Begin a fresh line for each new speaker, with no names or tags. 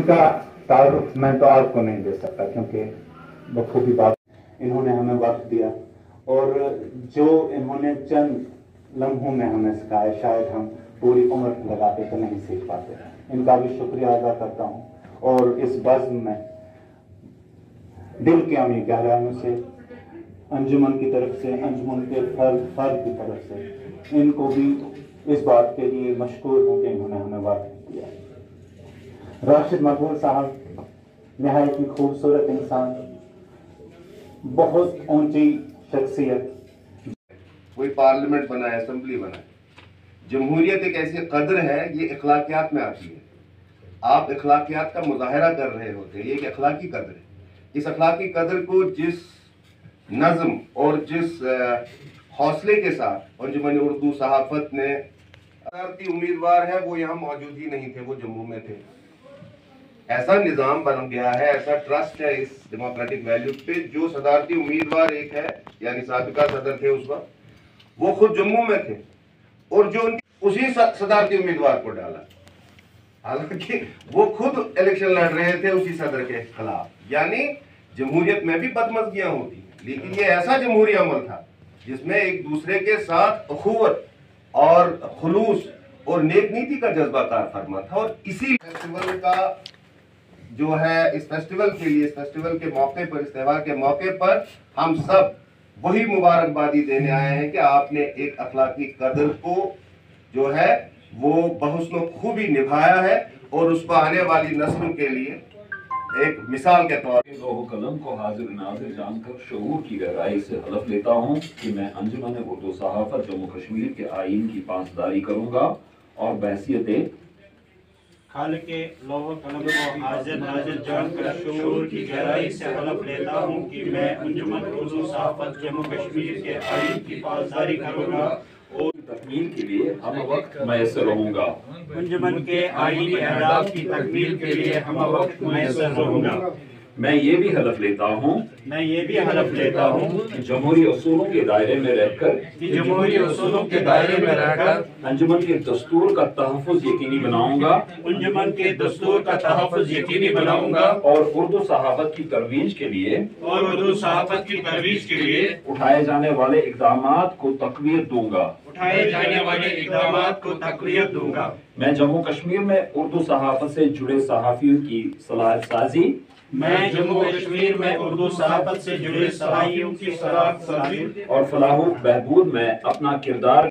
इनका तारुफ मैं तो आपको नहीं दे सकता, क्योंकि बखूबी बात इन्होंने हमें वक्त दिया और जो इन्होंने चंद लम्हों में हमें सिखाया, शायद हम पूरी उम्र लगाते तो नहीं सीख पाते। इनका भी शुक्रिया अदा करता हूँ और इस बज़्म में दिल की अमीर गहराइयों से अंजुमन की तरफ से, अंजुमन के फर्द की तरफ से इनको भी इस बात के लिए मशकूर हूँ कि इन्होंने हमें वक्त दिया। राशिद मकबूल साहब निहायत ही खूबसूरत इंसान, बहुत ऊंची शख्सियत।
कोई पार्लियामेंट बना है, असेंबली बना है, जमहूरियत एक ऐसी कदर है, ये अखलाकियात में आती है। आप अखलाकियात का मुजाहरा कर रहे होते हैं, ये एक अखलाकी कदर है। इस अखलाकी कदर को जिस नज़म और जिस हौसले के साथ अंजुमन उर्दू सहाफत ने, सदारती उम्मीदवार है वो यहाँ मौजूद ही नहीं थे, वो जम्मू में थे। ऐसा निज़ाम बन गया है, ऐसा ट्रस्ट है इस डेमोक्रेटिक वैल्यू पे, जो सदारती उम्मीदवार एक है यानी साबिका सदर थे उस वक्त, वो खुद जम्मू में थे और जो उसी सदारती उम्मीदवार को डाला, हालांकि वो खुद इलेक्शन लड़ रहे थे उसी सदर के खिलाफ। यानी जमहूरियत में भी बदमज़गियां होती हैं, लेकिन ये ऐसा जमहूरी अमल था जिसमें एक दूसरे के साथ अखुवत और खुलूस और नेक नीति का जज्बा कार फरमा था। और इसी फेस्टिवल का जो है, इस फेस्टिवल के लिए, इस फेस्टिवल के मौके पर, इस त्यौहार के मौके पर हम सब वही मुबारकबादी देने आए हैं कि आपने एक अखलाकी कदर को जो है वो बहुस्न खूबी निभाया है और उसको आने वाली नस्लों के लिए एक मिसाल के तौर पर
लोह कलम को हाजिर नाजिर जानकर शऊर की गहराई से हलफ लेता हूँ कि मैं अंजुमन उर्दू सहाफत जम्मू कश्मीर के आईन की पासदारी करूँगा और बहसियत
हालांकि लोह कलम को हाजिर नाजिर जानकर शऊर की गहराई से हलफ लेता हूँ कि मैं अंजुमन उर्दू सहाफत जम्मू कश्मीर के आईन की पासदारी करूँगा और
तकमील के लिए हम वक्त मैसर रहूँगा।
अंजुमन के आईनी अहदाफ की तकमील के लिए हम वक्त मैसर रहूँगा।
मैं ये भी हलफ लेता हूँ कि जमहूरी उसूलों के दायरे में रहकर अंजुमन के दस्तूर का तहफ़्फ़ुज़ यकीनी बनाऊंगा और उर्दू सहाफत की तरवीज के लिए उठाए जाने वाले इक़दामात को तक़वियत दूंगा। मैं जम्मू कश्मीर में उर्दू सहाफत से जुड़े सहाफ़ियों की सलाह साजी और फलाह बहबूद में अपना किरदार